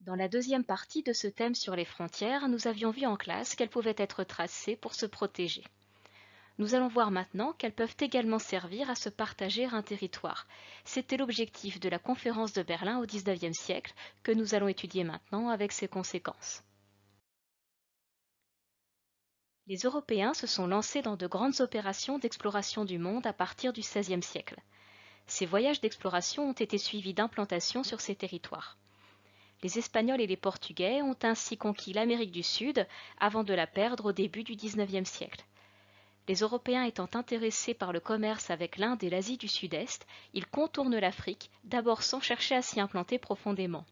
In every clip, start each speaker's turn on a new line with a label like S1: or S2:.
S1: Dans la deuxième partie de ce thème sur les frontières, nous avions vu en classe qu'elles pouvaient être tracées pour se protéger. Nous allons voir maintenant qu'elles peuvent également servir à se partager un territoire. C'était l'objectif de la conférence de Berlin au XIXe siècle que nous allons étudier maintenant avec ses conséquences. Les Européens se sont lancés dans de grandes opérations d'exploration du monde à partir du XVIe siècle. Ces voyages d'exploration ont été suivis d'implantations sur ces territoires. Les Espagnols et les Portugais ont ainsi conquis l'Amérique du Sud avant de la perdre au début du XIXe siècle. Les Européens étant intéressés par le commerce avec l'Inde et l'Asie du Sud-Est, ils contournent l'Afrique, d'abord sans chercher à s'y implanter profondément.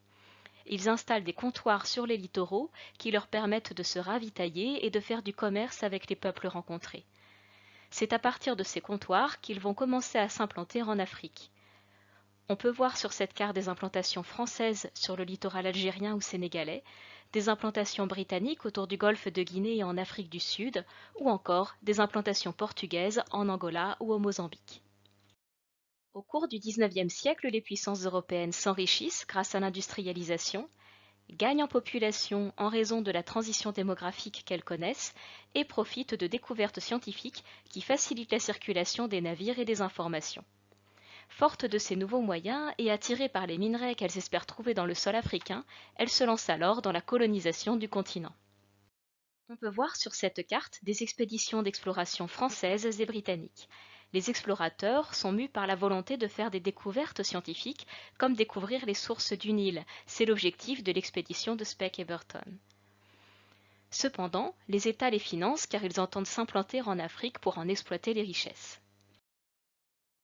S1: Ils installent des comptoirs sur les littoraux qui leur permettent de se ravitailler et de faire du commerce avec les peuples rencontrés. C'est à partir de ces comptoirs qu'ils vont commencer à s'implanter en Afrique. On peut voir sur cette carte des implantations françaises sur le littoral algérien ou sénégalais, des implantations britanniques autour du golfe de Guinée et en Afrique du Sud, ou encore des implantations portugaises en Angola ou au Mozambique. Au cours du XIXe siècle, les puissances européennes s'enrichissent grâce à l'industrialisation, gagnent en population en raison de la transition démographique qu'elles connaissent et profitent de découvertes scientifiques qui facilitent la circulation des navires et des informations. Fortes de ces nouveaux moyens et attirées par les minerais qu'elles espèrent trouver dans le sol africain, elles se lancent alors dans la colonisation du continent. On peut voir sur cette carte des expéditions d'exploration françaises et britanniques. Les explorateurs sont mus par la volonté de faire des découvertes scientifiques, comme découvrir les sources du Nil. C'est l'objectif de l'expédition de Speke et Burton. Cependant, les États les financent car ils entendent s'implanter en Afrique pour en exploiter les richesses.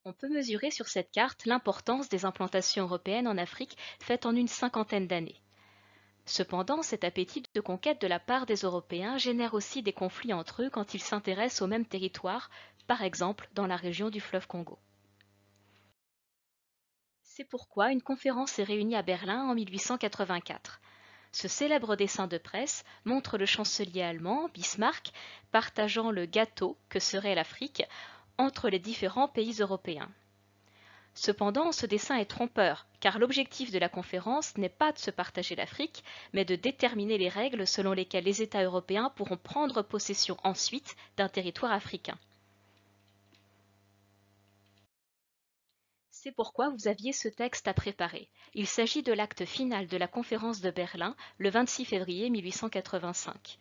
S1: On peut mesurer sur cette carte l'importance des implantations européennes en Afrique faites en une cinquantaine d'années. Cependant, cet appétit de conquête de la part des Européens génère aussi des conflits entre eux quand ils s'intéressent au même territoire, par exemple dans la région du fleuve Congo. C'est pourquoi une conférence est réunie à Berlin en 1884. Ce célèbre dessin de presse montre le chancelier allemand, Bismarck, partageant le gâteau que serait l'Afrique entre les différents pays européens. Cependant, ce dessin est trompeur, car l'objectif de la conférence n'est pas de se partager l'Afrique, mais de déterminer les règles selon lesquelles les États européens pourront prendre possession ensuite d'un territoire africain. C'est pourquoi vous aviez ce texte à préparer. Il s'agit de l'acte final de la conférence de Berlin le 26 février 1885.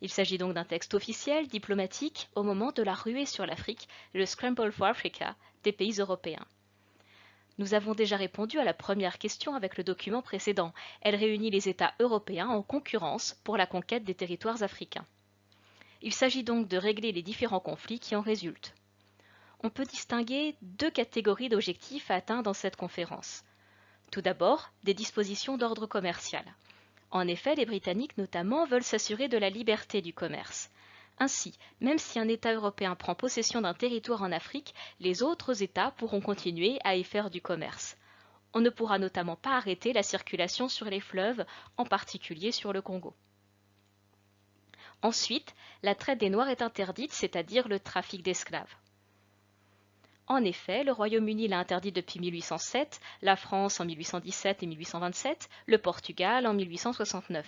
S1: Il s'agit donc d'un texte officiel, diplomatique, au moment de la ruée sur l'Afrique, le Scramble for Africa des pays européens. Nous avons déjà répondu à la première question avec le document précédent. Elle réunit les États européens en concurrence pour la conquête des territoires africains. Il s'agit donc de régler les différents conflits qui en résultent. On peut distinguer deux catégories d'objectifs atteints dans cette conférence. Tout d'abord, des dispositions d'ordre commercial. En effet, les Britanniques notamment veulent s'assurer de la liberté du commerce. Ainsi, même si un État européen prend possession d'un territoire en Afrique, les autres États pourront continuer à y faire du commerce. On ne pourra notamment pas arrêter la circulation sur les fleuves, en particulier sur le Congo. Ensuite, la traite des Noirs est interdite, c'est-à-dire le trafic d'esclaves. En effet, le Royaume-Uni l'a interdit depuis 1807, la France en 1817 et 1827, le Portugal en 1869.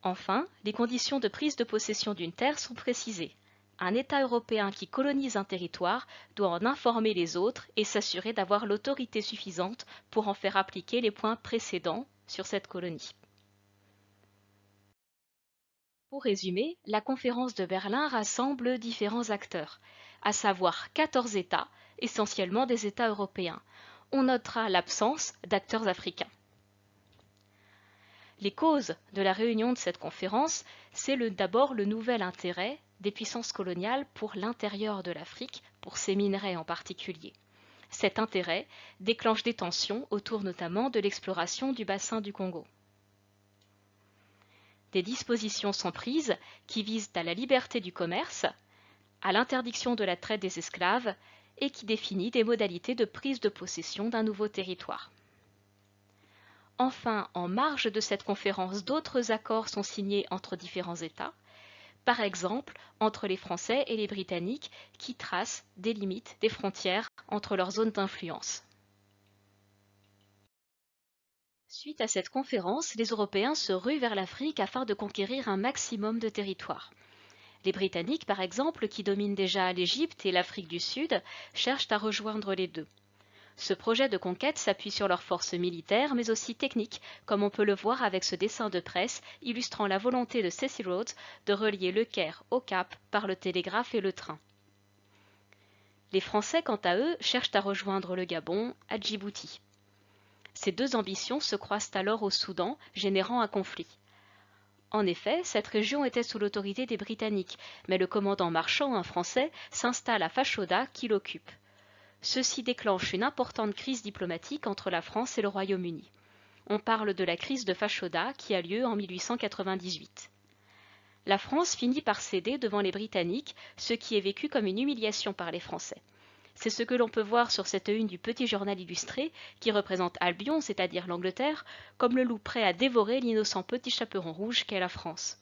S1: Enfin, les conditions de prise de possession d'une terre sont précisées. Un État européen qui colonise un territoire doit en informer les autres et s'assurer d'avoir l'autorité suffisante pour en faire appliquer les points précédents sur cette colonie. Pour résumer, la conférence de Berlin rassemble différents acteurs, à savoir 14 États, essentiellement des États européens. On notera l'absence d'acteurs africains. Les causes de la réunion de cette conférence, c'est d'abord le nouvel intérêt des puissances coloniales pour l'intérieur de l'Afrique, pour ses minerais en particulier. Cet intérêt déclenche des tensions autour notamment de l'exploration du bassin du Congo. Des dispositions sont prises qui visent à la liberté du commerce, à l'interdiction de la traite des esclaves et qui définit des modalités de prise de possession d'un nouveau territoire. Enfin, en marge de cette conférence, d'autres accords sont signés entre différents États, par exemple entre les Français et les Britanniques qui tracent des limites, des frontières entre leurs zones d'influence. Suite à cette conférence, les Européens se ruent vers l'Afrique afin de conquérir un maximum de territoire. Les Britanniques, par exemple, qui dominent déjà l'Égypte et l'Afrique du Sud, cherchent à rejoindre les deux. Ce projet de conquête s'appuie sur leurs forces militaires, mais aussi techniques, comme on peut le voir avec ce dessin de presse illustrant la volonté de Cecil Rhodes de relier le Caire au Cap par le télégraphe et le train. Les Français, quant à eux, cherchent à rejoindre le Gabon, à Djibouti. Ces deux ambitions se croisent alors au Soudan, générant un conflit. En effet, cette région était sous l'autorité des Britanniques, mais le commandant Marchand, un Français, s'installe à Fashoda qui l'occupe. Ceci déclenche une importante crise diplomatique entre la France et le Royaume-Uni. On parle de la crise de Fashoda qui a lieu en 1898. La France finit par céder devant les Britanniques, ce qui est vécu comme une humiliation par les Français. C'est ce que l'on peut voir sur cette une du Petit Journal illustré, qui représente Albion, c'est-à-dire l'Angleterre, comme le loup prêt à dévorer l'innocent petit chaperon rouge qu'est la France.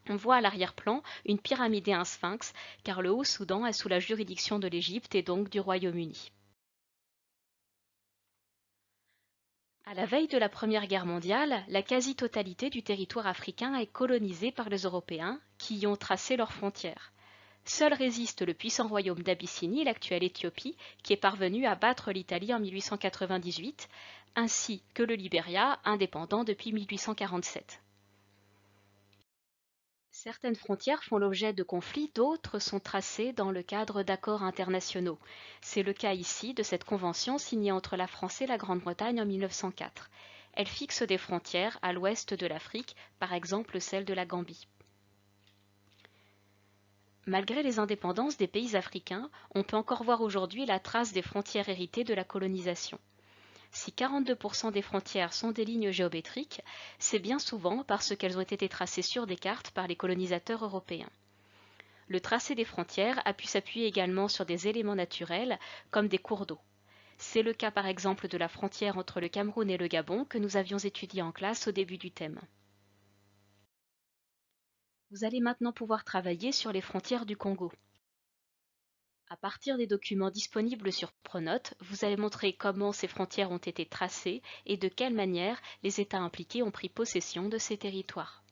S1: On voit à l'arrière-plan une pyramide et un sphinx, car le Haut-Soudan est sous la juridiction de l'Égypte et donc du Royaume-Uni. À la veille de la Première Guerre mondiale, la quasi-totalité du territoire africain est colonisée par les Européens, qui y ont tracé leurs frontières. Seul résiste le puissant royaume d'Abyssinie, l'actuelle Éthiopie, qui est parvenu à battre l'Italie en 1898, ainsi que le Liberia, indépendant depuis 1847. Certaines frontières font l'objet de conflits, d'autres sont tracées dans le cadre d'accords internationaux. C'est le cas ici de cette convention signée entre la France et la Grande-Bretagne en 1904. Elle fixe des frontières à l'ouest de l'Afrique, par exemple celle de la Gambie. Malgré les indépendances des pays africains, on peut encore voir aujourd'hui la trace des frontières héritées de la colonisation. Si 42% des frontières sont des lignes géométriques, c'est bien souvent parce qu'elles ont été tracées sur des cartes par les colonisateurs européens. Le tracé des frontières a pu s'appuyer également sur des éléments naturels, comme des cours d'eau. C'est le cas par exemple de la frontière entre le Cameroun et le Gabon que nous avions étudié en classe au début du thème. Vous allez maintenant pouvoir travailler sur les frontières du Congo. À partir des documents disponibles sur Pronote, vous allez montrer comment ces frontières ont été tracées et de quelle manière les États impliqués ont pris possession de ces territoires.